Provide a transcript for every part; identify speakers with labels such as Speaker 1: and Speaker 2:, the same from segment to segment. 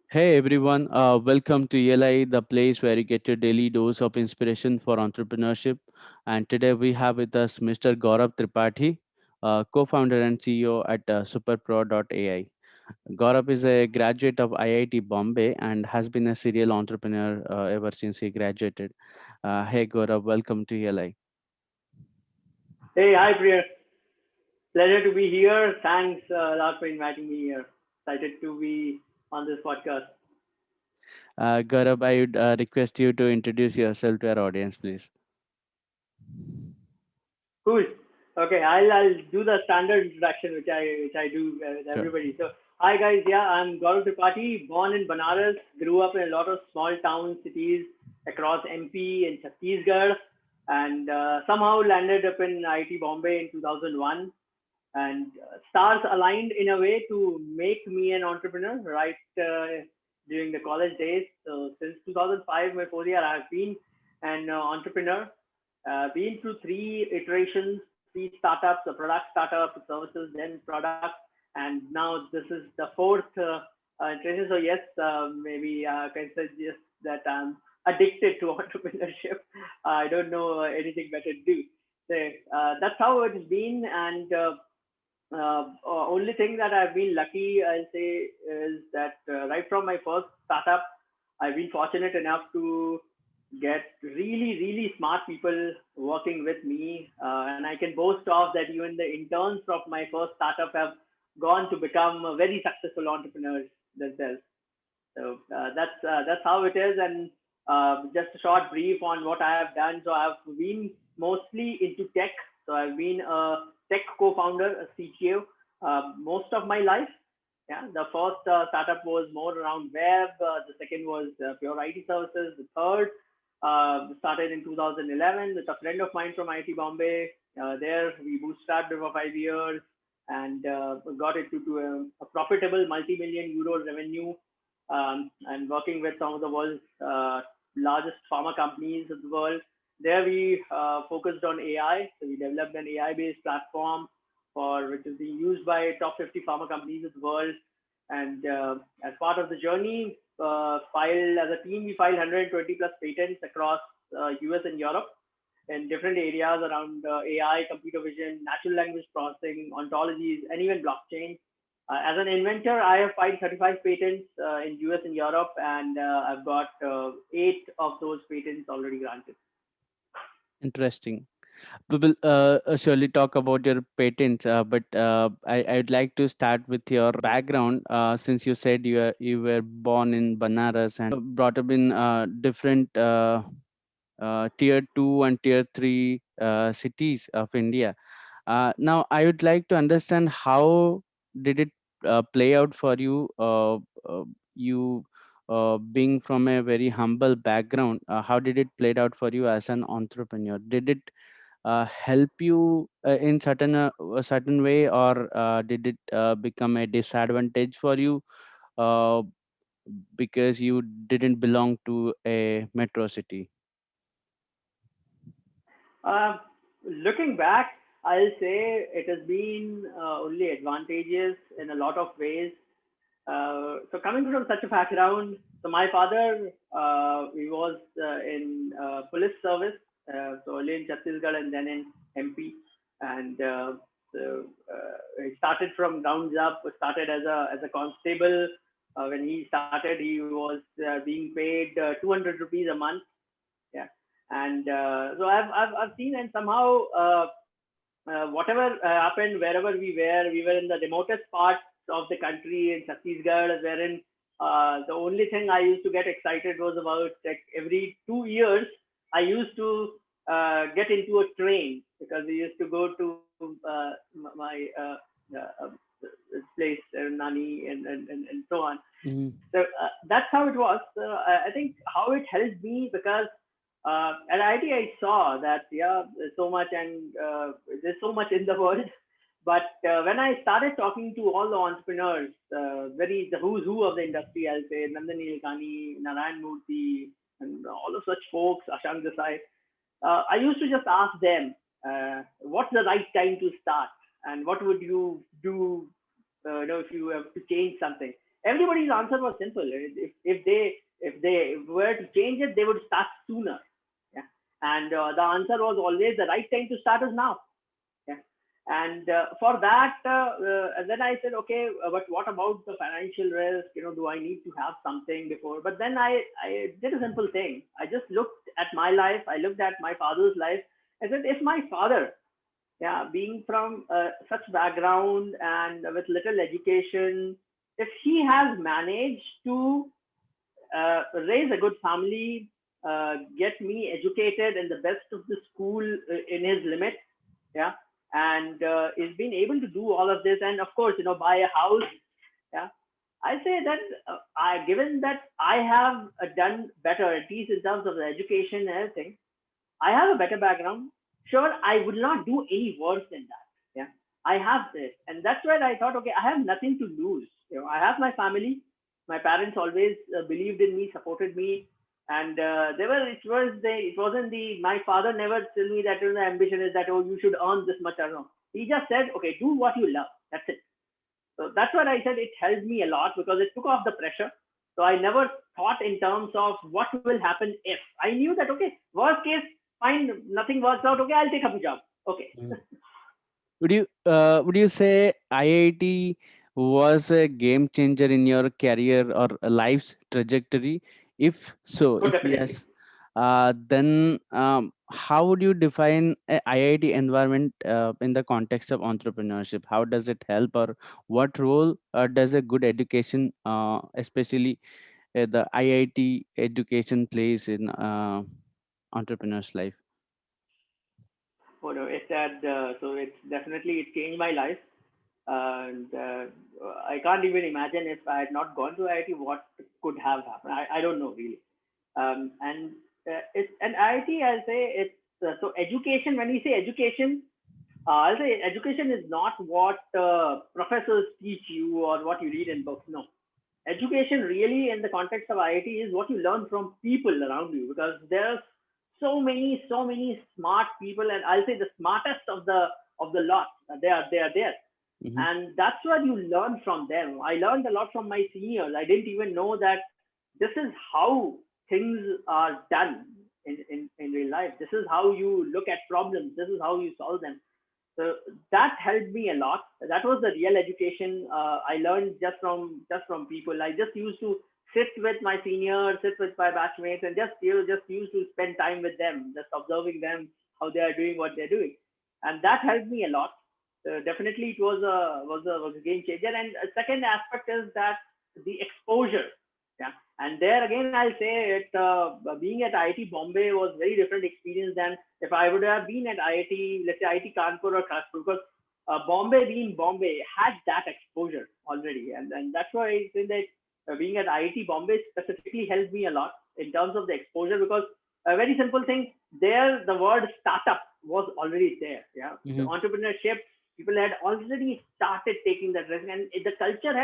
Speaker 1: Hey everyone, welcome to ELI, the place where you get your daily dose of inspiration for entrepreneurship. And today we have with us Mr. Gaurav Tripathi, co-founder and CEO at Superpro.ai. Gaurav is a graduate of IIT Bombay and has been a serial entrepreneur ever since he graduated. Hey Gaurav, welcome to ELI.
Speaker 2: Hey, hi Priya. Pleasure to be here. Thanks a lot for inviting me here. Excited to be on this podcast.
Speaker 1: Gaurav, I would request you to introduce yourself to our audience, please.
Speaker 2: Cool. Okay, I'll do the standard introduction which I do with
Speaker 1: Sure.
Speaker 2: everybody. So, hi guys. Yeah, I'm Gaurav Tripathi, born in Banaras, grew up in a lot of small town cities across MP and Chhattisgarh, and somehow landed up in IIT Bombay in 2001. And stars aligned in a way to make me an entrepreneur right during the college days. So since 2005, my fourth year, I've been an entrepreneur. Been through three iterations, three startups, a product startup, services, then product, and now this is the fourth iteration. So yes, maybe I can suggest that I'm addicted to entrepreneurship. I don't know anything better to do. So that's how it's been, and only thing that I've been lucky, I'll say, is that right from my first startup, I've been fortunate enough to get really, really smart people working with me. And I can boast of that even the interns of my first startup have gone to become very successful entrepreneurs themselves. So that's how it is. And just a short brief on what I have done. So I've been mostly into tech. So I've been a tech co-founder, a CTO, most of my life. Yeah, the first startup was more around web. The second was pure IT services. The third started in 2011 with a friend of mine from IIT Bombay. There we bootstrapped for 5 years and got it to a profitable multi-million euro revenue, and working with some of the world's largest pharma companies of the world. There we focused on AI. So we developed an AI-based platform for which is being used by top 50 pharma companies of the world. And as part of the journey, filed as a team, we filed 120 plus patents across US and Europe in different areas around AI, computer vision, natural language processing, ontologies, and even blockchain. As an inventor, I have filed 35 patents in US and Europe, and I've got eight of those patents already granted.
Speaker 1: Interesting. We will surely talk about your patents, but I would like to start with your background. Since you said you were born in Banaras and brought up in different tier two and tier three cities of India. Now, I would like to understand how did it play out for you? You being from a very humble background, how did it played out for you as an entrepreneur? Did it help you in a certain way, or did it become a disadvantage for you uh, because you didn't belong to a metro city?
Speaker 2: Uh, Looking back, I'll say it has been only advantageous in a lot of ways. So coming from such a background, so my father, he was in police service, so early in Chhattisgarh and then in MP, and he started from grounds up. Started as a constable. When he started, he was being paid 200 rupees a month. Yeah, and so I've seen, and somehow whatever happened wherever we were in the remotest parts of the country in Chhattisgarh, wherein the only thing I used to get excited was about like every 2 years I used to get into a train because we used to go to my uh, uh, place, Nani, and so on.
Speaker 1: Mm-hmm.
Speaker 2: So that's how it was. So I think how it helped me because at IIT I saw that yeah, there's so much and there's so much in the world. But when I started talking to all the entrepreneurs, very the who's who of the industry, I'll say Nandan Nilekani, Narayan Murthy, and all of such folks, Ashank Desai, I used to just ask them, what's the right time to start, and what would you do, if you have to change something. everybody's answer was simple. If they were to change it, they would start sooner. Yeah. And the answer was always the right time to start is now. Yeah. And for that, and then I said, okay, but what about the financial risk? Do I need to have something before? But then I did a simple thing. I just looked at my life. I looked at my father's life. I said, if my father, yeah, being from such background and with little education, if he has managed to raise a good family, get me educated in the best of the school in his limit, yeah, and is being able to do all of this, and of course, buy a house, yeah. I say that given that I have done better, at least in terms of the education and everything, I have a better background. Sure, I would not do any worse than that. Yeah, I have this, and that's where I thought, okay, I have nothing to lose. I have my family. My parents always believed in me, supported me, and they were. It wasn't the. My father never told me that the ambition is that, oh, you should earn this much or no. He just said, okay, do what you love. That's it. So that's what I said. It helped me a lot because it took off the pressure. So I never thought in terms of what will happen if. I knew that, okay, worst case, fine, nothing works out. Okay, I'll take up a job. Okay.
Speaker 1: Would you say IIT was a game changer in your career or life's trajectory? If so,
Speaker 2: Oh,
Speaker 1: if
Speaker 2: definitely.
Speaker 1: yes, then how would you define a IIT environment in the context of entrepreneurship? How does it help, or what role does a good education, especially the IIT education, plays in entrepreneur's life?
Speaker 2: Oh, no, so it's definitely, it changed my life. And I can't even imagine if I had not gone to IIT, what could have happened. I don't know really. And and IIT, I'll say it's, so education, when we say education, I'll say education is not what professors teach you or what you read in books. No, education really, in the context of IIT, is what you learn from people around you, because there's so many smart people, and I'll say the smartest of the lot. They are there,
Speaker 1: Hmm.
Speaker 2: and that's what you learn from them. I learned a lot from my seniors. I didn't even know that this is how things are done in real life. This is how you look at problems. This is how you solve them. So that helped me a lot. That was the real education I learned just from people. I just used to sit with my seniors, sit with my batchmates, and just used to spend time with them, just observing them, how they are doing what they're doing, and that helped me a lot. Definitely, it was a game changer. And a second aspect is that the exposure. Yeah, and there again, I'll say it. Being at IIT Bombay was very different experience than if I would have been at IIT, let's say IIT Kanpur or Kharagpur, because Bombay, being Bombay, had that exposure already, and that's why I think that being at IIT Bombay specifically helped me a lot in terms of the exposure, because a very simple thing there, the word startup was already there. Yeah, the
Speaker 1: Hmm.
Speaker 2: entrepreneurship, people had already started taking that risk, and the culture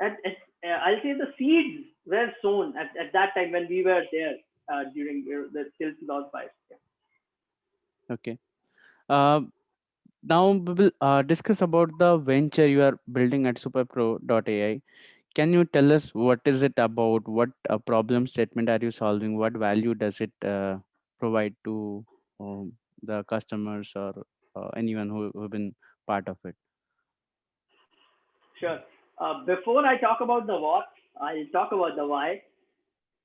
Speaker 2: I'll say the seeds were sown at that time when we were there during the till 2005. Yeah.
Speaker 1: Okay. Uh, Now we will discuss about the venture you are building at Superpro.ai. Can you tell us what is it about? What problem statement are you solving? What value does it provide to the customers or anyone who been part of it?
Speaker 2: Sure. Before I talk about the what, I'll talk about the why.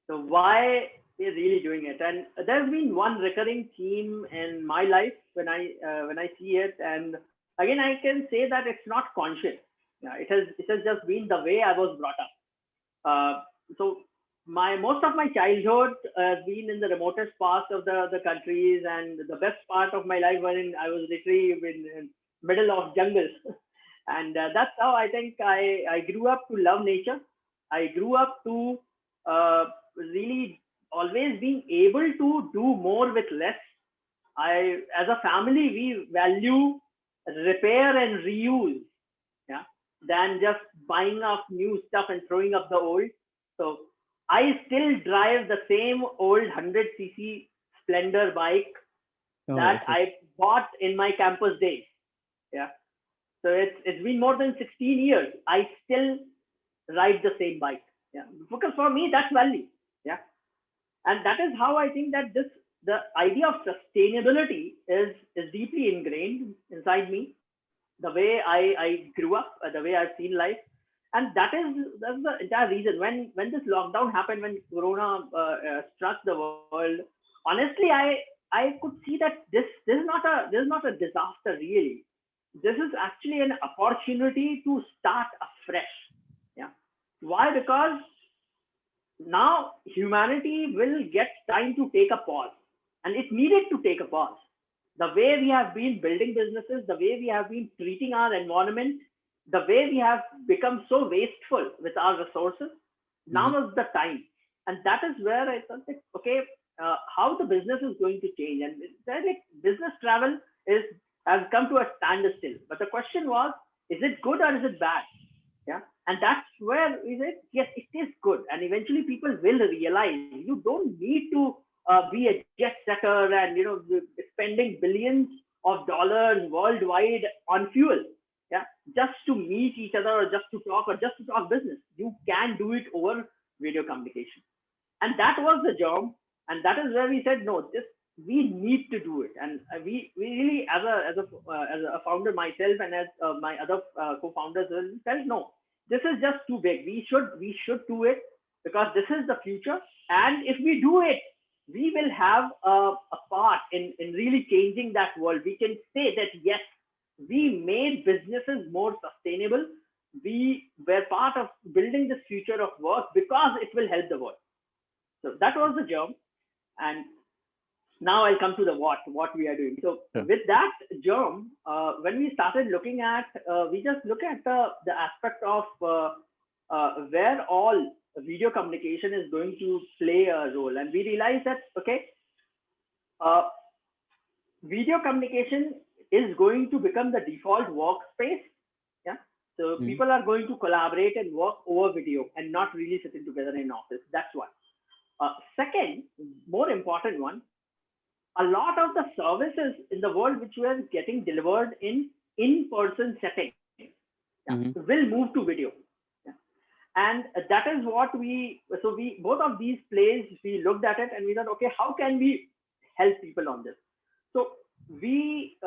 Speaker 2: So why is really doing it? And there's been one recurring theme in my life when I see it, and again I can say that it's not conscious. Yeah, it has just been the way I was brought up. So my most of my childhood has been in the remotest parts of the countries, and the best part of my life wherein I was literally in middle of jungles. And that's how I think I grew up to love nature. I grew up to really always being able to do more with less. As a family, we value repair and reuse, yeah, than just buying up new stuff and throwing up the old. So I still drive the same old 100 cc Splendor bike
Speaker 1: Oh,
Speaker 2: that
Speaker 1: okay.
Speaker 2: I bought in my campus days. Yeah. So it's been more than 16 years. I still ride the same bike. Yeah, because for me that's value. Yeah, and that is how I think that the idea of sustainability is deeply ingrained inside me, the way I grew up, the way I've seen life, and that's the entire reason. When this lockdown happened, when Corona struck the world, honestly, I could see that this is not a disaster really. This is actually an opportunity to start afresh. Yeah, why? Because now humanity will get time to take a pause, and it needed to take a pause. The way we have been building businesses, the way we have been treating our environment, the way we have become so wasteful with our resources, now
Speaker 1: Mhm.
Speaker 2: is the time. And that is where I thought that, okay, how the business is going to change. And like business travel is has come to a standstill. But the question was, is it good or is it bad? Yeah, and that's where we said yes, it is good, and eventually people will realize you don't need to be a jet setter and spending billions of dollars worldwide on fuel, yeah, just to meet each other or just to talk or just to talk business. You can do it over video communication, and that was the job. And that is where we said no, this we need to do it. And we really, as a founder myself, and as my other co-founders felt no, this is just too big. We should do it, because this is the future. And if we do it, we will have a part in really changing that world. We can say that yes, we made businesses more sustainable. We were part of building this future of work because it will help the world. So that was the job. And now I'll come to the what we are doing. So
Speaker 1: Sure.
Speaker 2: with that germ, when we started looking at, we just look at the aspect of where all video communication is going to play a role, and we realized that okay, uh, video communication is going to become the default workspace. Yeah, so
Speaker 1: Mhm.
Speaker 2: people are going to collaborate and work over video and not really sitting together in office. That's one. Second, more important one, a lot of the services in the world which were getting delivered in-person settings, yeah,
Speaker 1: Mhm.
Speaker 2: will move to video. Yeah. And that is what we both of these plays, we looked at it and we thought, okay, how can we help people on this? So we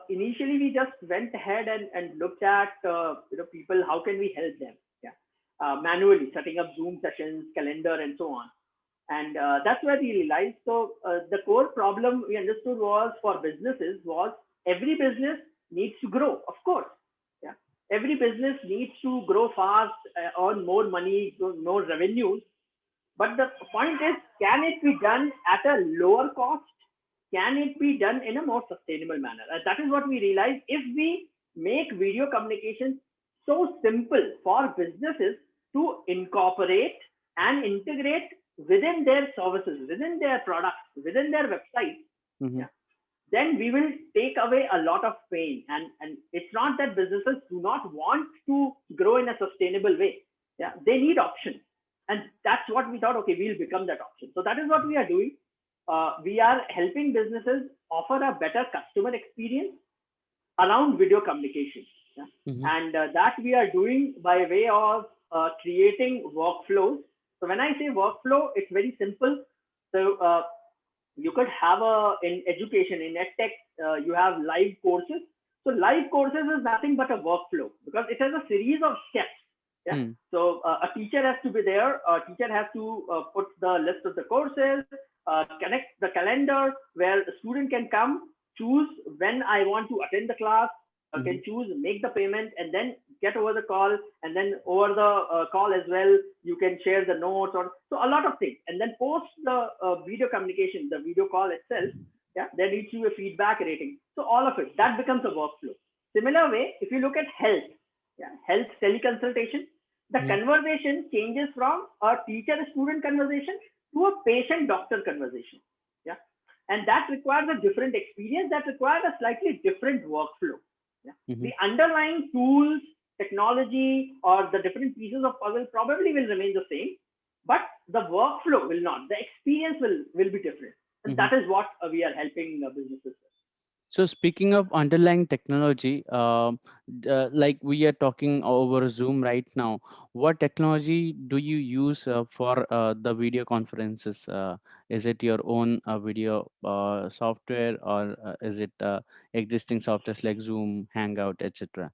Speaker 2: initially we just went ahead and looked at people, how can we help them? Yeah, manually setting up Zoom sessions, calendar, and so on. And that's where we realized. So the core problem we understood was for businesses was every business needs to grow, of course. Yeah, every business needs to grow fast, earn more money, more revenues. But the point is, can it be done at a lower cost? Can it be done in a more sustainable manner? That is what we realized. If we make video communication so simple for businesses to incorporate and integrate within their services, within their products, within their websites,
Speaker 1: Mhm.
Speaker 2: yeah, then we will take away a lot of pain. And it's not that businesses do not want to grow in a sustainable way. Yeah, they need options. And that's what we thought, okay, we'll become that option. So that is what we are doing. We are helping businesses offer a better customer experience around video communication. Yeah?
Speaker 1: Mhm.
Speaker 2: And that we are doing by way of creating workflows. So when I say workflow, it's very simple. So you could have in education, in edtech, you have live courses. So live courses is nothing but a workflow because it has a series of steps. Yeah.
Speaker 1: Mm.
Speaker 2: So a teacher has to be there. A teacher has to put the list of the courses, connect the calendar where a student can come, choose when I want to attend the class, can
Speaker 1: Mhm.
Speaker 2: choose, make the payment, and then get over the call. And then over the call as well, you can share the notes or so a lot of things. And then post the video communication, the video call itself. Yeah, there needs to be a feedback rating. So all of it that becomes a workflow. Similar way, if you look at health, yeah, health teleconsultation, the
Speaker 1: Mhm.
Speaker 2: conversation changes from a teacher-student conversation to a patient-doctor conversation. Yeah, and that requires a different experience. That requires a slightly different workflow. Yeah,
Speaker 1: Mhm.
Speaker 2: the underlying tools, technology, or the different pieces of puzzle probably will remain the same, but the workflow will not. The experience will be different, and
Speaker 1: Mhm.
Speaker 2: that is what we are helping businesses with.
Speaker 1: So speaking of underlying technology, like we are talking over Zoom right now, what technology do you use for the video conferences? Is it your own video software, or is it existing softwares like Zoom, Hangout, etc.?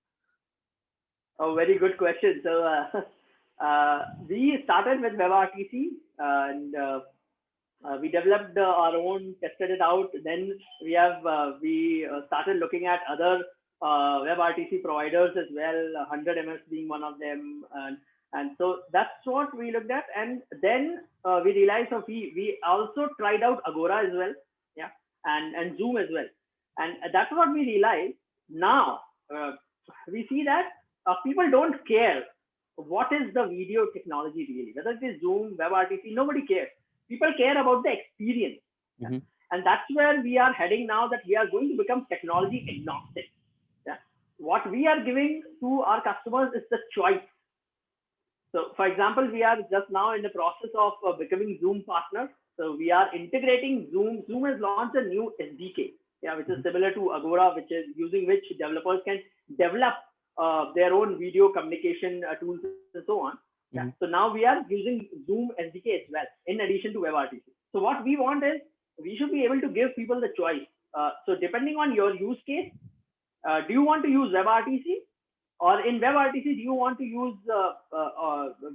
Speaker 2: A very good question. So we started with WebRTC, and we developed our own, tested it out. Then we started looking at other WebRTC providers as well, 100 MS being one of them, and so that's what we looked at. And then we realized, so we also tried out Agora as well, yeah, and Zoom as well, and that's what we realized. Now uh, we see that people don't care what is the video technology really, whether it is Zoom, WebRTC, nobody cares. People care about the experience. Yeah?
Speaker 1: Mm-hmm.
Speaker 2: And that's where we are heading now, that we are going to become technology agnostic. Yeah? What we are giving to our customers is the choice. So, for example, we are just now in the process of becoming Zoom partner. So, we are integrating Zoom. Zoom has launched a new SDK, yeah, which is similar to Agora, which is using which developers can develop their own video communication tools and so on. Yeah. So
Speaker 1: Mm-hmm.
Speaker 2: now we are using Zoom SDK as well, in addition to WebRTC. So what we want is we should be able to give people the choice. So depending on your use case, do you want to use WebRTC, or in WebRTC, do you want to use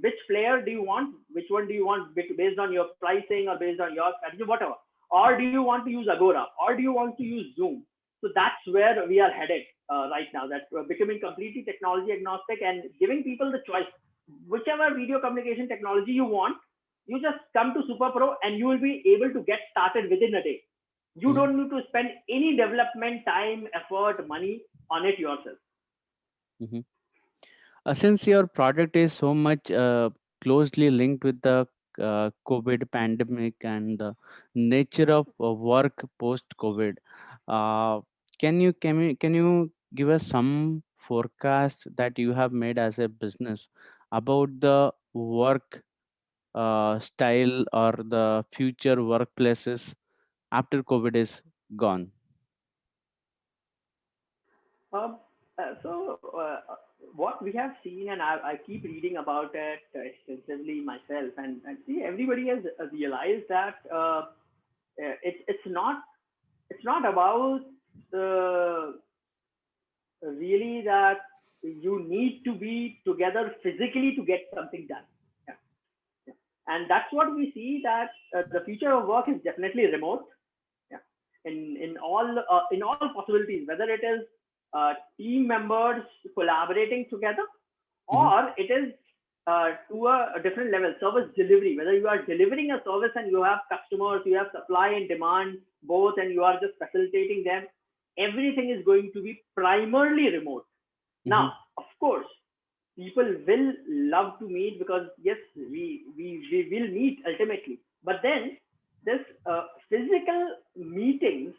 Speaker 2: which player do you want? Which one do you want based on your pricing or based on your strategy, whatever? Or do you want to use Agora? Or do you want to use Zoom? So that's where we are headed right now. That we're becoming completely technology agnostic and giving people the choice. Whichever video communication technology you want, you just come to Superpro and you will be able to get started within a day. You
Speaker 1: Mm-hmm.
Speaker 2: don't need to spend any development time, effort, money on it yourself.
Speaker 1: Mm-hmm. Since your product is so much closely linked with the COVID pandemic and the nature of work post COVID, uh, can you give us some forecast that you have made as a business about the work style or the future workplaces after COVID is gone?
Speaker 2: Um, so what we have seen, and I keep reading about it extensively myself, and see everybody has realized that it's not about uh, really that you need to be together physically to get something done. Yeah. Yeah. And that's what we see, that the future of work is definitely remote. Yeah. In all possibilities, whether it is team members collaborating together,
Speaker 1: Mm-hmm.
Speaker 2: or it is to a different level, service delivery, whether you are delivering a service and you have customers, you have supply and demand both, and you are just facilitating them, everything is going to be primarily remote.
Speaker 1: Mm-hmm.
Speaker 2: Now, of course, people will love to meet, because yes, we will meet ultimately. But then this physical meetings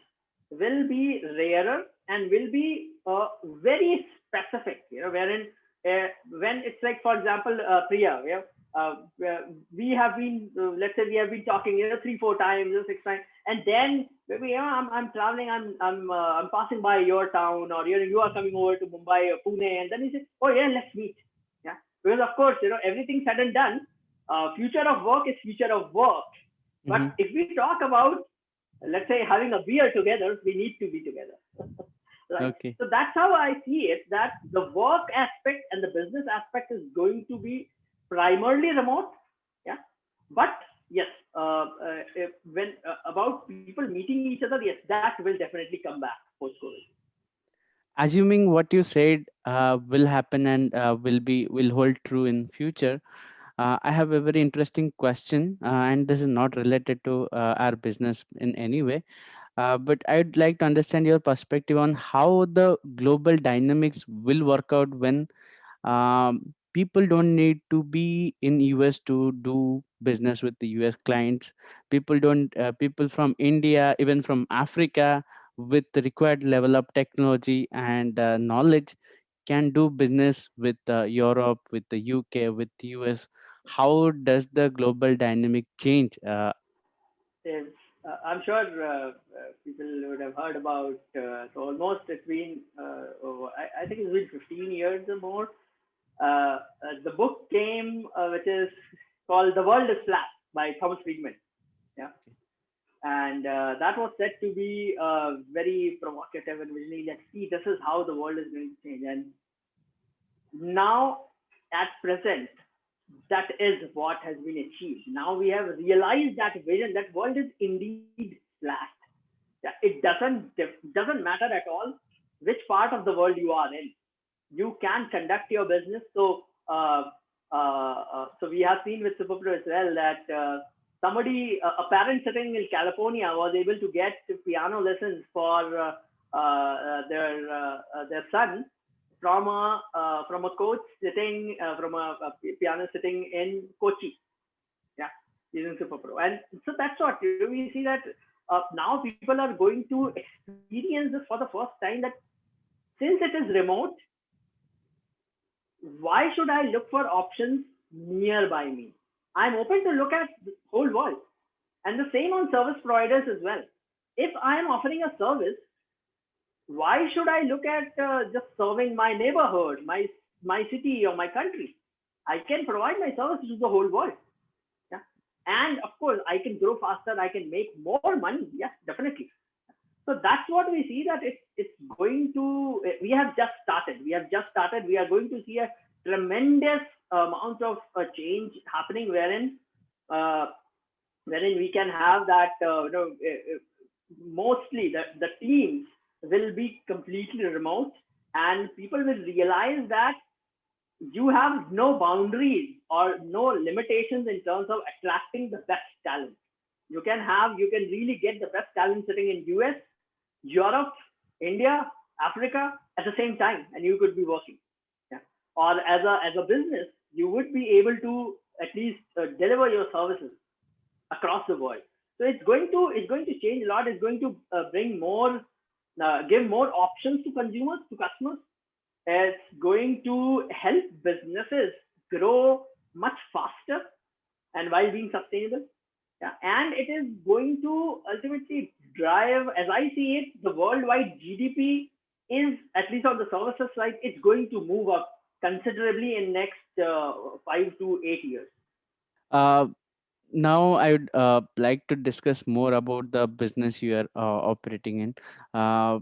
Speaker 2: will be rarer and will be very specific, wherein when it's like, for example, Priya, we have been, let's say we have been talking, 3 4 times or 6 times, and then maybe, I'm traveling, I'm passing by your town, or you are coming over to Mumbai or Pune, and then you say, oh yeah, let's meet. Yeah, because of course, everything said and done, future of work is future of work. But
Speaker 1: Mm-hmm.
Speaker 2: if we talk about, let's say, having a beer together, we need to be together. Right?
Speaker 1: Okay.
Speaker 2: So that's how I see it, that the work aspect and the business aspect is going to be primarily remote. Yeah. But yes, when about people meeting each other, yes, that will definitely come back post COVID.
Speaker 1: Assuming what you said will happen and will hold true in future, I have a very interesting question, and this is not related to our business in any way, but I'd like to understand your perspective on how the global dynamics will work out when people don't need to be in US to do business with the US clients. People don't people from India, even from Africa, with the required level of technology and knowledge, can do business with Europe, with the UK, with the US. How does the global dynamic change?
Speaker 2: Yes. I'm sure people would have heard about. So almost it's been, I think it's been 15 years or more. The book came, which is called "The World Is Flat" by Thomas Friedman. Yeah, and that was said to be very provocative and visionary. Let's see, this is how the world is going to change. And now, at present, that is what has been achieved. Now we have realized that vision, that world is indeed flat. Yeah, it doesn't matter at all which part of the world you are in. You can conduct your business. So we have seen with Superpro as well that a parent sitting in California was able to get piano lessons for their son from a coach sitting from a piano sitting in Kochi. Yeah, using Superpro. And so that's what we see that now people are going to experience this for the first time, that since it is remote, why should I look for options nearby me? I'm open to look at the whole world. And the same on service providers as well. If I am offering a service, why should I look at just serving my neighborhood, my city or my country? I can provide my service to the whole world. Yeah. And of course, I can grow faster. I can make more money. Yes, definitely. So that's what we see, that it's going to. We have just started. We have just started. We are going to see a tremendous amount of change happening, uh, wherein we can have that. Mostly the teams will be completely remote, and people will realize that you have no boundaries or no limitations in terms of attracting the best talent. You can really get the best talent sitting in US, Europe, India, Africa at the same time, and you could be working. Yeah. Or as a business, you would be able to at least deliver your services across the world. So it's going to change a lot. It's going to bring more, give more options to consumers, to customers. It's going to help businesses grow much faster and while being sustainable. Yeah, and it is going to ultimately drive, as I see it, the worldwide GDP is, at least on the services side, it's going to move up considerably in next 5 to 8 years.
Speaker 1: uh, Now I would like to discuss more about the business you are operating in. uh,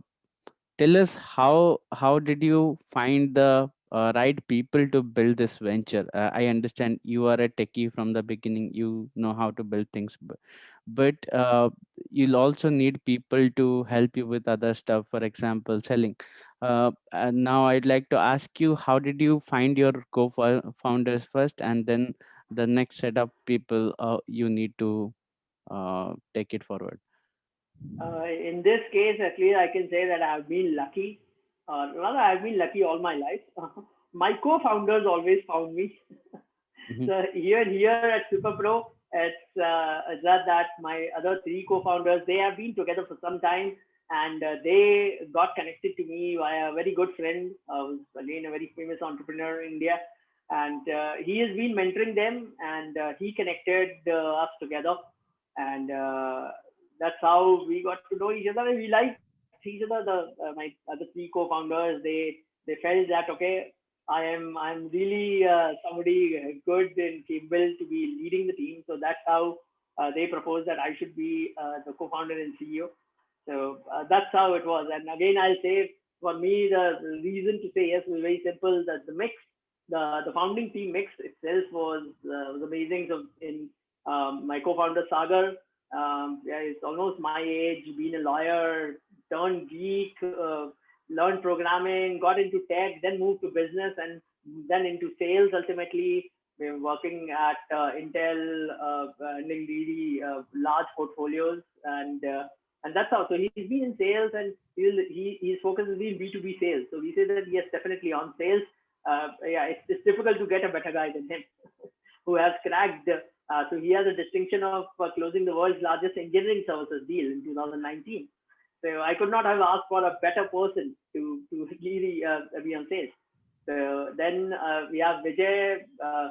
Speaker 1: Tell us how did you find the right people to build this venture? I understand you are a techie from the beginning, you know how to build things, but you'll also need people to help you with other stuff, for example selling. And now I'd like to ask you, how did you find your co-founders first, and then the next set of people you need to take it forward?
Speaker 2: In this case, at least I can say that I've been lucky. Rather, I've been lucky all my life. My co-founders always found me.
Speaker 1: Hmm.
Speaker 2: So here at Superpro, it's that my other three co-founders, they have been together for some time, and they got connected to me via a very good friend, who's again a very famous entrepreneur in India, and he has been mentoring them, and he connected us together, and that's how we got to know each other. And we liked each other. My other three co-founders, they felt that, okay, I'm really somebody good and capable to be leading the team. So that's how they proposed that I should be the co-founder and CEO. So that's how it was. And again, I'll say, for me, the reason to say yes was very simple. That the mix, the founding team mix itself was amazing. So in my co-founder Sagar, yeah, he's almost my age, been a lawyer, turned geek, learned programming, got into tech, then moved to business, and then into sales. Ultimately, we're working at Intel, handling really large portfolios, and that's how. So he's been in sales, and his focus has been B2B sales. So we say that yes, definitely on sales. Yeah, it's difficult to get a better guy than him, who has cracked. So he has a distinction of closing the world's largest engineering services deal in 2019. So I could not have asked for a better person to really be on sales. So then we have Vijay,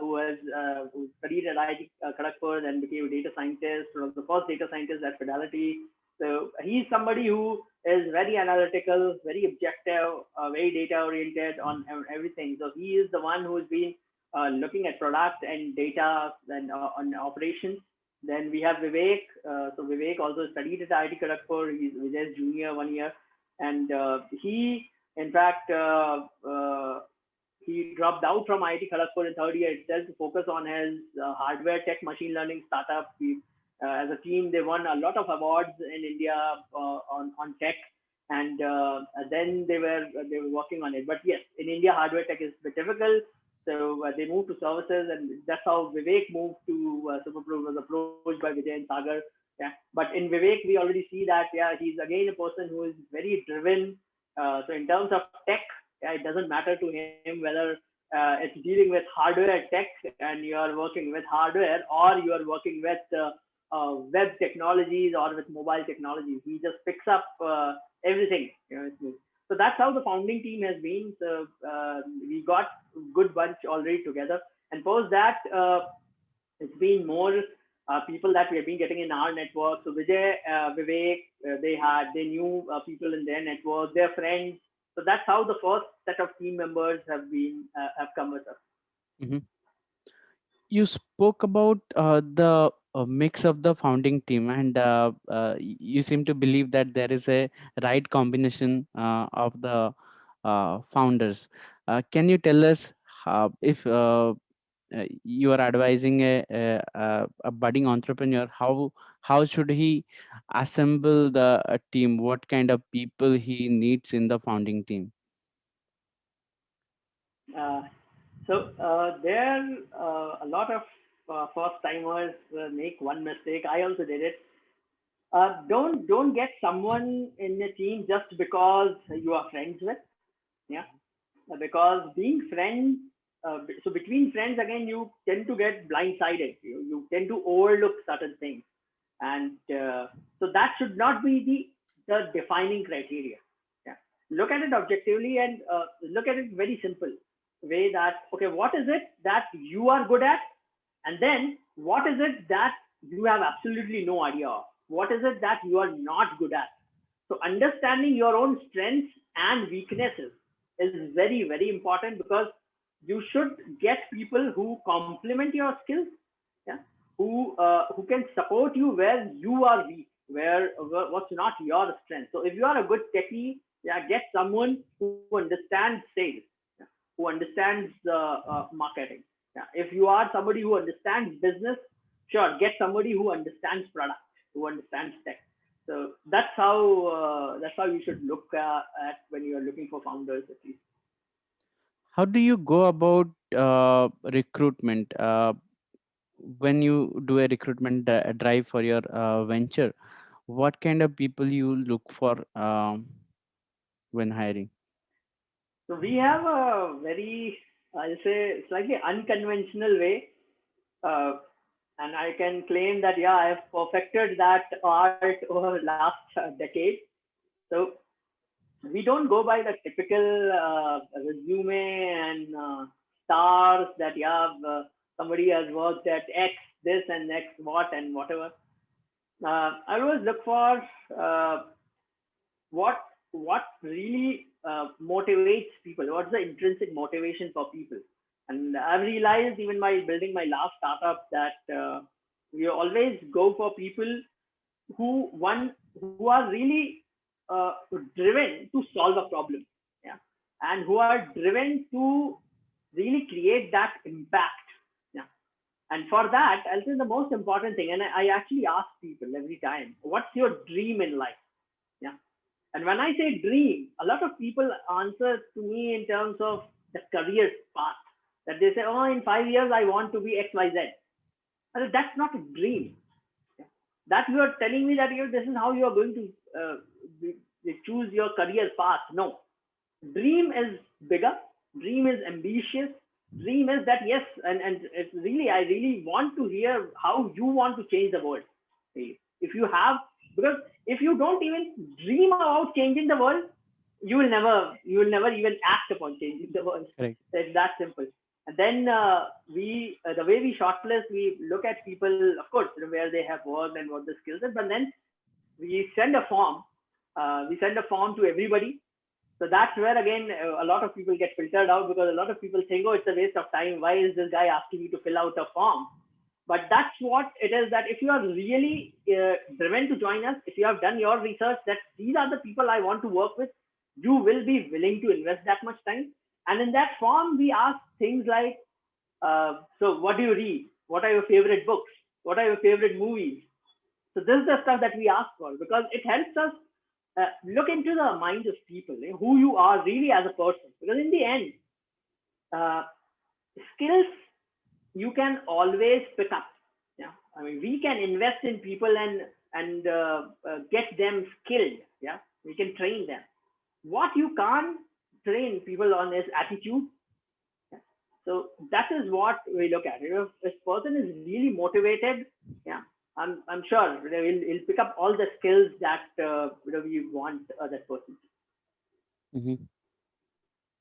Speaker 2: who studied at IIT Kharagpur, then became a data scientist. Was the first data scientist at Fidelity. So he's somebody who is very analytical, very objective, very data oriented on everything. So he is the one who's been looking at product and data and on operations. Then we have Vivek. So Vivek also studied at IIT Kharagpur. He's Vijay's junior 1 year, and he, in fact, he dropped out from IIT Kharagpur in third year itself to focus on his hardware tech machine learning startup. As a team, they won a lot of awards in India on tech, and then they were working on it. But yes, in India, hardware tech is a bit difficult. So they moved to services, and that's how Vivek moved to Superpro. Was approached by Vijay and Sagar. Yeah, but in Vivek, we already see that he's again a person who is very driven. So in terms of tech, it doesn't matter to him whether it's dealing with hardware tech and you are working with hardware or you are working with web technologies or with mobile technologies. He just picks up everything. So that's how the founding team has been. So we got a good bunch already together. And post that, it's been more people that we have been getting in our network. So Vijay, Vivek, they knew people in their network, their friends. So that's how the first set of team members have come with us.
Speaker 1: Mhm. You spoke about the mix of the founding team, and you seem to believe that there is a right combination of the founders. Can you tell us if you are advising a budding entrepreneur, how should he assemble the team? What kind of people he needs in the founding team?
Speaker 2: Uh, so there a lot of first timers make one mistake. I also did it. Don't get someone in the team just because you are friends with. Yeah, because being friends, so between friends again, you tend to get blindsided. You tend to overlook certain things, and so that should not be the defining criteria. Yeah, look at it objectively and look at it very simple way that okay, what is it that you are good at, and then what is it that you have absolutely no idea of? What is it that you are not good at? So understanding your own strengths and weaknesses is very, very important because you should get people who complement your skills, yeah, who can support you where you are weak, where what's not your strength. So if you are a good techie, yeah, get someone who understands sales, yeah, who understands marketing. Yeah. If you are somebody who understands business, sure, get somebody who understands product, who understands tech. So that's how you should look at when you are looking for founders at least.
Speaker 1: How do you go about recruitment when you do a recruitment drive for your venture? What kind of people you look for when hiring?
Speaker 2: So we have a very, I'll say, slightly unconventional way, uh, and I can claim that yeah, I have perfected that art over last decade. So we don't go by the typical resume and stars that yeah, somebody has worked at X, this and X, what and whatever. I always look for uh, what what really motivates people. What's the intrinsic motivation for people? And I've realized even by building my last startup that we always go for people who are really driven to solve a problem, yeah, and who are driven to really create that impact, yeah. And for that, I'll say the most important thing, and I actually ask people every time, what's your dream in life? Yeah. And when I say dream, a lot of people answer to me in terms of the career path. That they say, oh, in 5 years, I want to be XYZ. I said, that's not a dream. That you are telling me that this is how you are going to choose your career path. No. Dream is bigger. Dream is ambitious. Dream is that, yes, and it's really, I really want to hear how you want to change the world. Really. If you have, because if you don't even dream about changing the world, you will never even act upon changing the world.
Speaker 1: Correct.
Speaker 2: It's that simple. And then the way we shortlist, we look at people, of course, where they have worked and what the skills are. But then we send a form. We send a form to everybody. So that's where again a lot of people get filtered out because a lot of people think, oh, it's a waste of time. Why is this guy asking me to fill out a form? But that's what it is, that if you are really driven to join us, if you have done your research that these are the people I want to work with, you will be willing to invest that much time. And in that form, we ask things like, so what do you read? What are your favorite books? What are your favorite movies? So this is the stuff that we ask for because it helps us look into the minds of people, who you are really as a person. Because in the end, uh, skills you can always pick up. Yeah, I mean we can invest in people and get them skilled. Yeah, we can train them. What you can't train people on is attitude. Yeah. So that is what we look at. If this person is really motivated, yeah, I'm sure he'll pick up all the skills that we want that person.
Speaker 1: Hmm.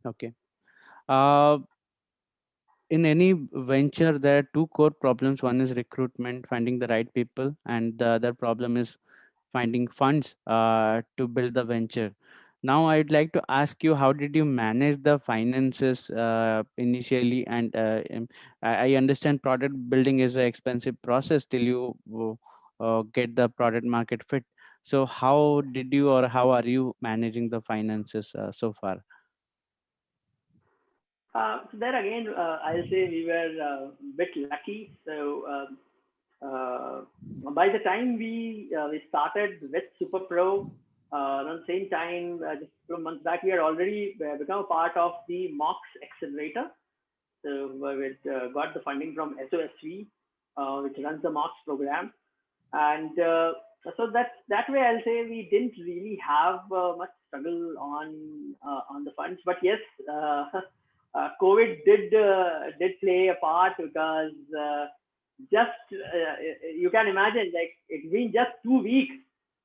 Speaker 1: Okay. Uh, in any venture, there are two core problems. One is recruitment, finding the right people, and the other problem is finding funds to build the venture. Now, I'd like to ask you, how did you manage the finances initially? And I understand product building is an expensive process till you get the product market fit. So, how did you, or how are you managing the finances so far?
Speaker 2: So there again, I'll say we were a bit lucky. So by the time we started with Superpro, around the same time, just a few months back, we had already become a part of the MOX Accelerator. So we got the funding from SOSV, which runs the MOX program, and so that way I'll say we didn't really have much struggle on the funds. But yes, COVID did play a part because just you can imagine, like it's been just 2 weeks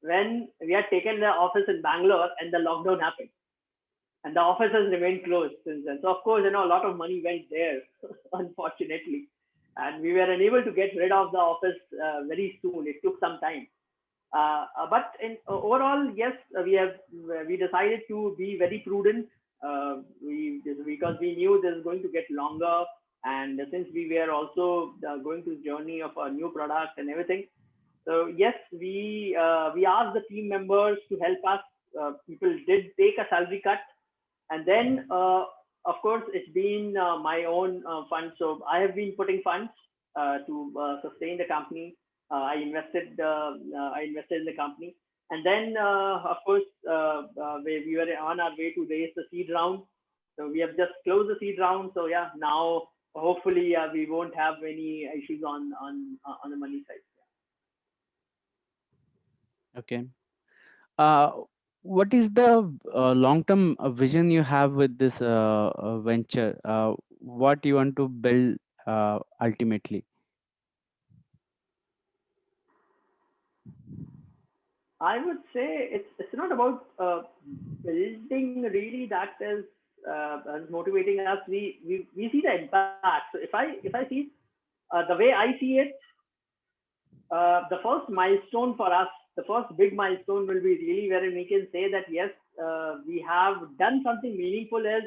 Speaker 2: when we had taken the office in Bangalore and the lockdown happened, and the office has remained closed since then. So of course, a lot of money went there, unfortunately, and we were unable to get rid of the office very soon. It took some time. But in overall, yes, we decided to be very prudent. We Because we knew this is going to get longer, and since we were also going through the journey of a new product and everything, so yes, we asked the team members to help us. People did take a salary cut, and then of course it's been my own funds. So I have been putting funds to sustain the company. I invested in the company, and then of course we were on our way to raise the seed round. So we have just closed the seed round. So yeah, now hopefully we won't have any issues on the money side.
Speaker 1: Okay. Uh, what is the long-term vision you have with this venture? What you want to build ultimately?
Speaker 2: I would say it's not about building really that is motivating us. We see the impact. So if I see the way I see it, the first milestone for us, the first big milestone will be really where we can say that yes, we have done something meaningful, is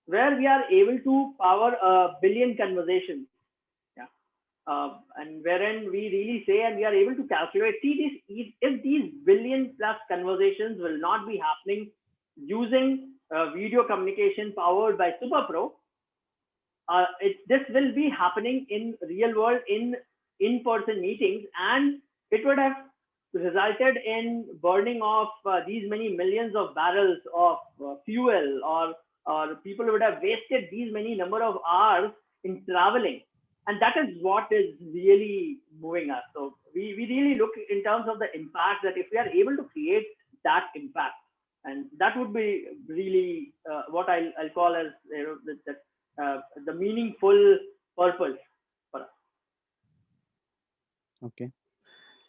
Speaker 2: where we are able to power a billion conversations. Yeah. And wherein we really say and we are able to calculate, see this, if these billion plus conversations will not be happening using video communication powered by Superpro, this will be happening in real world in-person meetings, and it would have resulted in burning of these many millions of barrels of fuel, or people would have wasted these many number of hours in traveling, and that is what is really moving us. So we really look in terms of the impact, that if we are able to create that impact, and that would be really what I'll call as the meaningful purpose for us.
Speaker 1: Okay.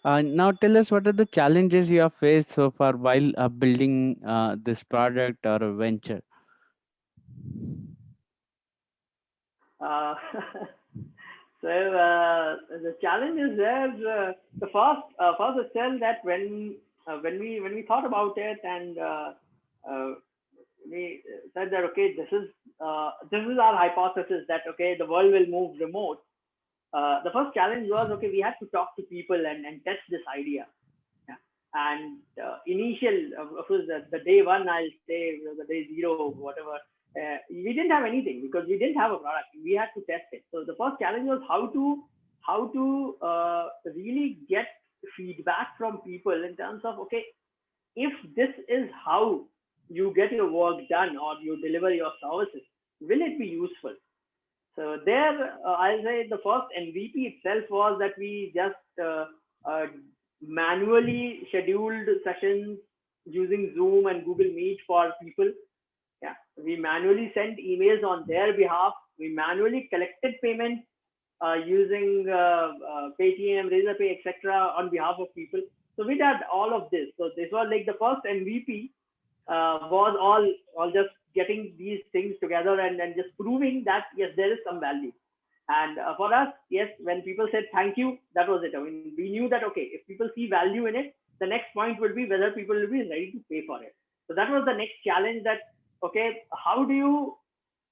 Speaker 1: Now tell us what are the challenges you have faced so far while building this product or a venture.
Speaker 2: Uh, the challenge is there. The first itself that when we thought about it and uh, we said that okay, this is our hypothesis that okay, the world will move remote. The first challenge was okay, we had to talk to people and test this idea. Yeah. And initial, of course, the day one, I'll say, the day zero, whatever, we didn't have anything because we didn't have a product. We had to test it. So the first challenge was how to really get feedback from people in terms of okay, if this is how you get your work done or you deliver your services, will it be useful? So there, I'll say the first MVP itself was that we just uh, manually scheduled sessions using Zoom and Google Meet for people. Yeah, we manually sent emails on their behalf. We manually collected payments using Paytm, Razorpay, etc. on behalf of people. So we did all of this. So this was like the first MVP was all just getting these things together and just proving that yes, there is some value. And for us, yes, when people said thank you, that was it. I mean, we knew that okay, if people see value in it, the next point will be whether people will be ready to pay for it. So that was the next challenge. That okay, how do you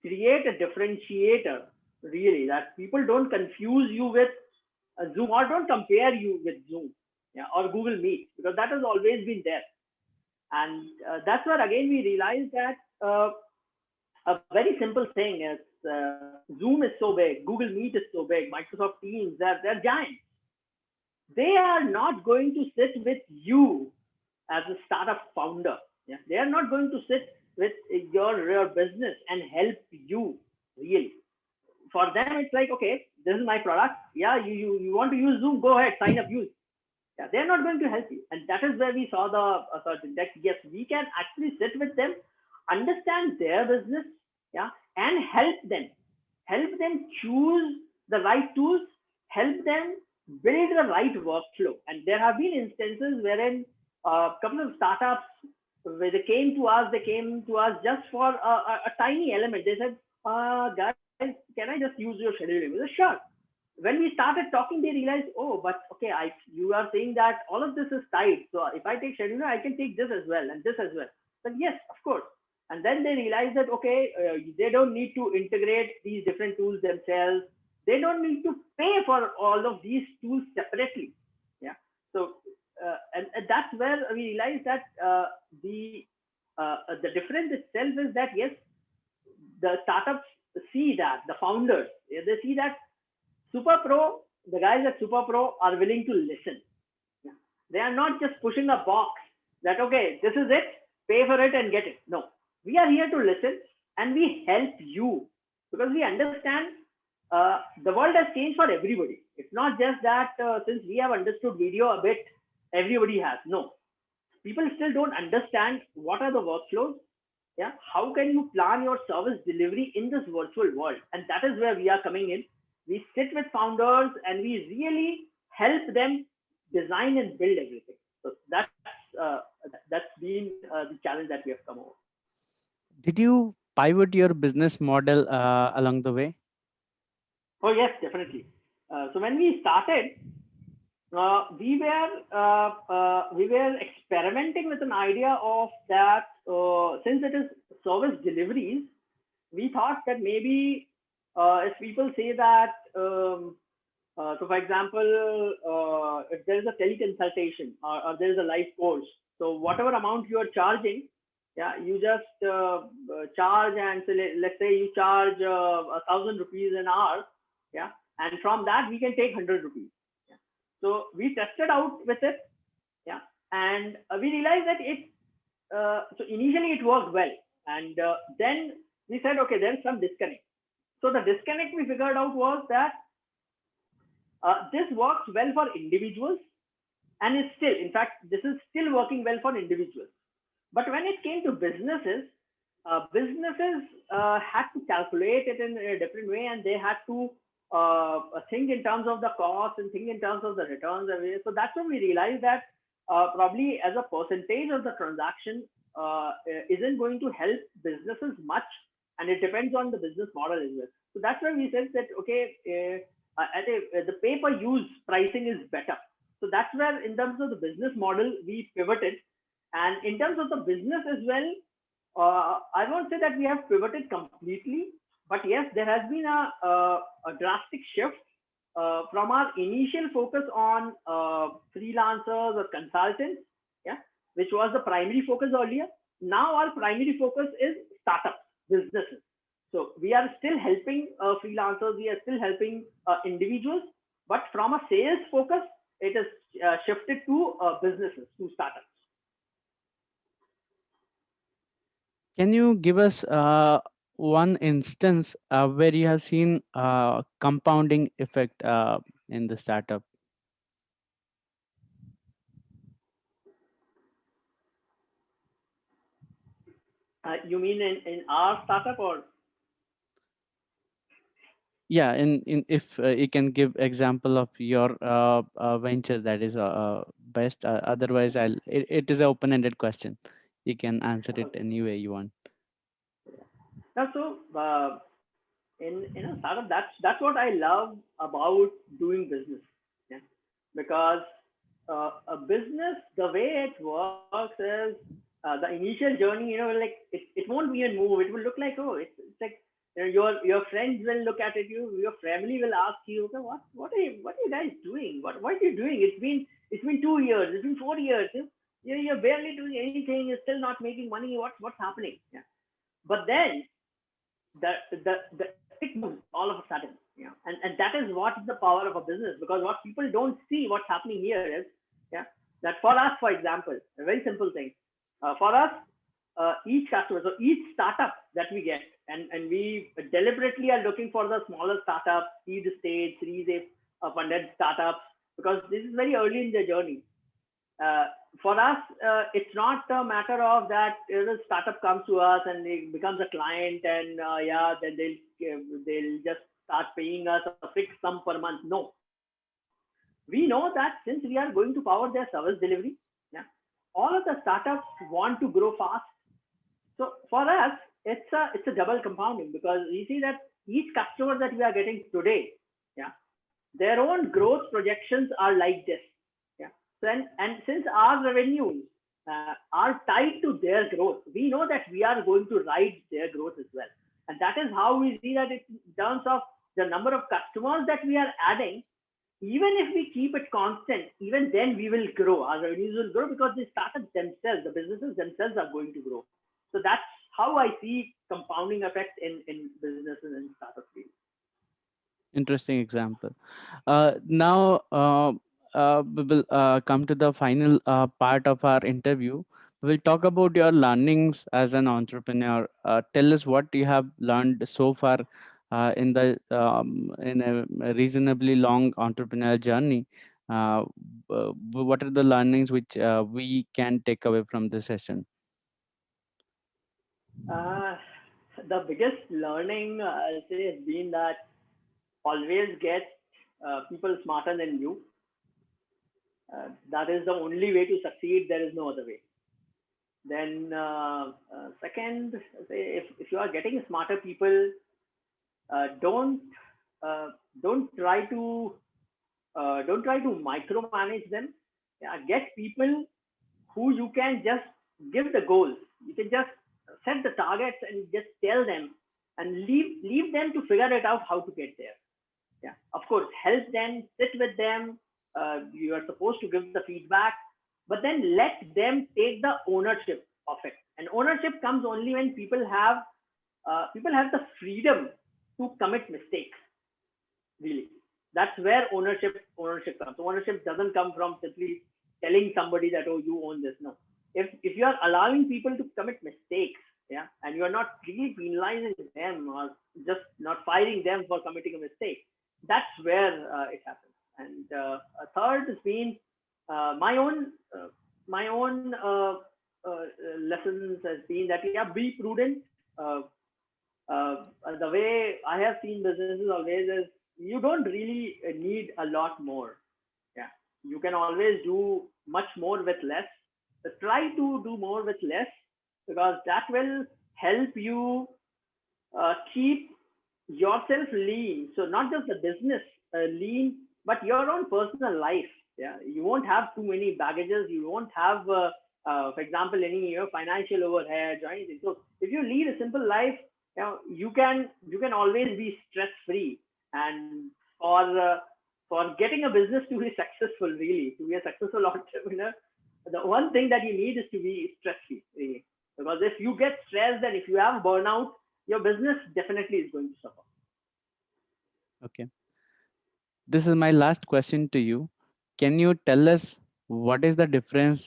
Speaker 2: create a differentiator really that people don't confuse you with Zoom or don't compare you with Zoom, yeah, or Google Meet because that has always been there. And that's where again we realized that a very simple thing is Zoom is so big, Google Meet is so big, Microsoft Teams, they're giants. They are not going to sit with you as a startup founder. Yeah? They are not going to sit with your business and help you really. For them, it's like, okay, this is my product. Yeah, you want to use Zoom, go ahead, sign up, use. Yeah, they're not going to help you. And that is where we saw the certain that yes, we can actually sit with them, understand their business, yeah, and help them choose the right tools, help them build the right workflow. And there have been instances wherein a couple of startups, where they came to us just for a tiny element. They said, guys, can I just use your scheduling? We said, sure. When we started talking, they realized, oh, but okay, you are saying that all of this is tied. So if I take scheduler, I can take this as well and this as well. But yes, of course. And then they realized that okay, they don't need to integrate these different tools themselves. They don't need to pay for all of these tools separately. Yeah. So and that's where we realized that the difference itself is that yes, the startups see that the founders they see that Superpro, the guys at Superpro are willing to listen. Yeah. They are not just pushing a box that, okay, this is it, pay for it and get it. No, we are here to listen and we help you because we understand the world has changed for everybody. It's not just that since we have understood video a bit, everybody has. No, people still don't understand what are the workflows. Yeah, how can you plan your service delivery in this virtual world? And that is where we are coming in. We sit with founders and we really help them design and build everything. So that's been the challenge that we have come over.
Speaker 1: Did you pivot your business model along the way?
Speaker 2: Oh yes, definitely. So when we started, we were experimenting with an idea of that since it is service deliveries, we thought that maybe if people say that so for example if there is a teleconsultation or there is a live course, so whatever amount you are charging, yeah, you just charge and so let's say you charge 1,000 rupees an hour, yeah, and from that we can take 100 rupees. Yeah. So we tested out with it, yeah, and we realized that so initially it worked well, and then we said okay, there's some disconnect. So the disconnect we figured out was that this works well for individuals and is still, in fact, this is still working well for individuals. But when it came to businesses, businesses had to calculate it in a different way, and they had to think in terms of the cost and think in terms of the returns. So that's when we realized that probably as a percentage of the transaction isn't going to help businesses much, and it depends on the business model as well. So that's why we said that okay, the pay per use pricing is better. So that's where in terms of the business model we pivoted, and in terms of the business as well, I won't say that we have pivoted completely, but yes, there has been a drastic shift from our initial focus on freelancers or consultants, yeah, which was the primary focus earlier. Now our primary focus is startups, businesses. So we are still helping freelancers, we are still helping individuals, but from a sales focus, it is shifted to businesses, to startups.
Speaker 1: Can you give us one instance where you have seen compounding effect in the startup?
Speaker 2: You mean in our startup or
Speaker 1: Yeah, in if you can give example of your venture that is best. Otherwise, it is an open-ended question. You can answer it
Speaker 2: okay.
Speaker 1: any way you want.
Speaker 2: Now, so in a startup, that's what I love about doing business. Yeah. Because a business, the way it works is the initial journey. Like it won't be a move. It will look like, oh, it's like your friends will look at it. Your family will ask you, okay, what are you guys doing? What are you doing? It's been 2 years. It's been 4 years. You're barely doing anything. You're still not making money. What's happening? Yeah. But then the it moves all of a sudden, and that is what is the power of a business, because what people don't see what's happening here is, yeah, that for us, for example, a very simple thing, for us, each customer, so each startup that we get, and we deliberately are looking for the smaller startups, seed stage, series A funded startups, because this is very early in their journey. uh, for us, it's not a matter of that the startup comes to us and it becomes a client, and yeah, then they'll just start paying us a fixed sum per month. No, we know that since we are going to power their service delivery, yeah, all of the startups want to grow fast. So for us, it's a double compounding, because we see that each customer that we are getting today, yeah, their own growth projections are like this. Yeah. So and since our revenues are tied to their growth, we know that we are going to ride their growth as well. And that is how we see that in terms of the number of customers that we are adding, even if we keep it constant, even then we will grow. Our revenues will grow because the startups themselves, the businesses themselves are going to grow. So that's how I see compounding effect in businesses and startup field.
Speaker 1: Interesting example. Now we will come to the final part of our interview. We'll talk about your learnings as an entrepreneur. Tell us what you have learned so far in a reasonably long entrepreneurial journey. What are the learnings which we can take away from this session?
Speaker 2: Uh, the biggest learning I'll say has been that always get people smarter than you. That is the only way to succeed. There is no other way. Then second, say if you are getting smarter people, don't uh, don't try to micromanage them. Yeah, get people who you can just give the goals. You can just set the targets and just tell them, and leave them to figure it out how to get there. Yeah, of course, help them, sit with them. You are supposed to give the feedback, but then let them take the ownership of it. And ownership comes only when people have the freedom to commit mistakes. Really, that's where ownership comes. Ownership doesn't come from simply telling somebody that, oh, you own this. No, if you are allowing people to commit mistakes, yeah, and you are not really penalizing them or just not firing them for committing a mistake, that's where it happens. And a third has been my own lessons has been that, yeah, be prudent. uh, the way I have seen businesses always is, you don't really need a lot more. Yeah, you can always do much more with less. So try to do more with less, because that will help you keep yourself lean. So not just the business lean, but your own personal life. Yeah, you won't have too many baggages. You won't have, for example, any financial overhead or anything. So if you lead a simple life, you can always be stress free. And for uh, for getting a business to be successful, really, to be a successful entrepreneur, the one thing that you need is to be stress free, really. Because if you get stressed and if you have burnout, your business definitely is going to suffer.
Speaker 1: Okay. This is my last question to you. Can you tell us what is the difference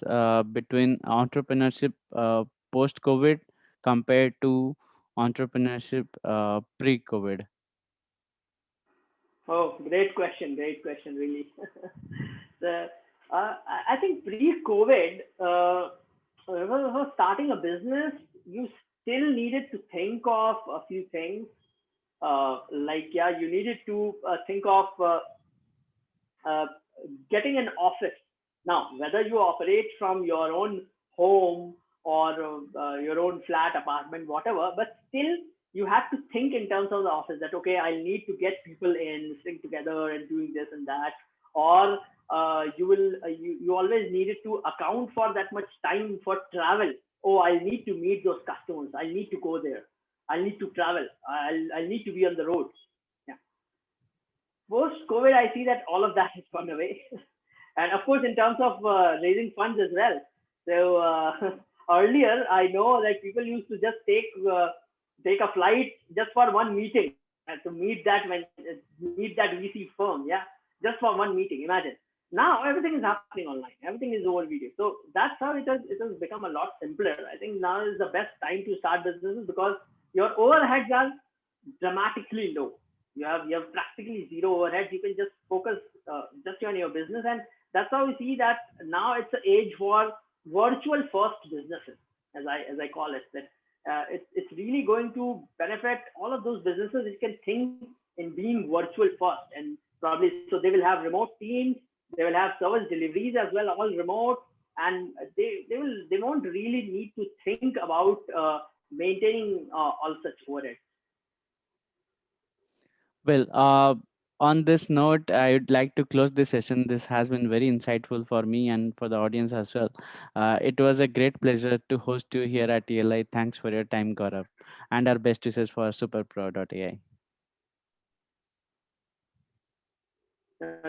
Speaker 1: between entrepreneurship post COVID compared to entrepreneurship pre COVID?
Speaker 2: Oh, great question, really. the, I think pre-COVID, for starting a business, you still needed to think of a few things. Like, yeah, you needed to think of uh, getting an office. Now, whether you operate from your own home or your own flat, apartment, whatever, but still you have to think in terms of the office, that okay, I need to get people in, sitting together and doing this and that. Or you always needed to account for that much time for travel. Oh, I need to meet those customers. I need to go there. I need to travel. I need to be on the road. Yeah. Post COVID, I see that all of that has gone away. And of course, in terms of raising funds as well. So earlier, I know that people used to just take a flight just for one meeting, to meet that VC firm, yeah, just for one meeting. Imagine. Now everything is happening online. Everything is over video. So that's how it has become a lot simpler. I think now is the best time to start businesses, because your overheads are dramatically low. You have practically zero overheads. You can just focus just on your business, and that's how we see that now it's an age for virtual first businesses, as I call it. That it's really going to benefit all of those businesses which can think in being virtual first, and probably so they will have remote teams, they will have service deliveries as well, all remote, and they won't really need to think about maintaining all such overheads.
Speaker 1: Well, on this note, I would like to close this session. This has been very insightful for me and for the audience as well. It was a great pleasure to host you here at ELI. Thanks for your time, Gaurav, and our best wishes for Superpro.ai.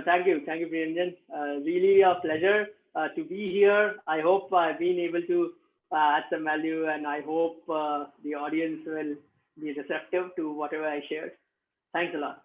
Speaker 2: Thank you, Priyanjan. Really a pleasure to be here. I hope I've been able to add some value, and I hope the audience will be receptive to whatever I shared. Thanks a lot.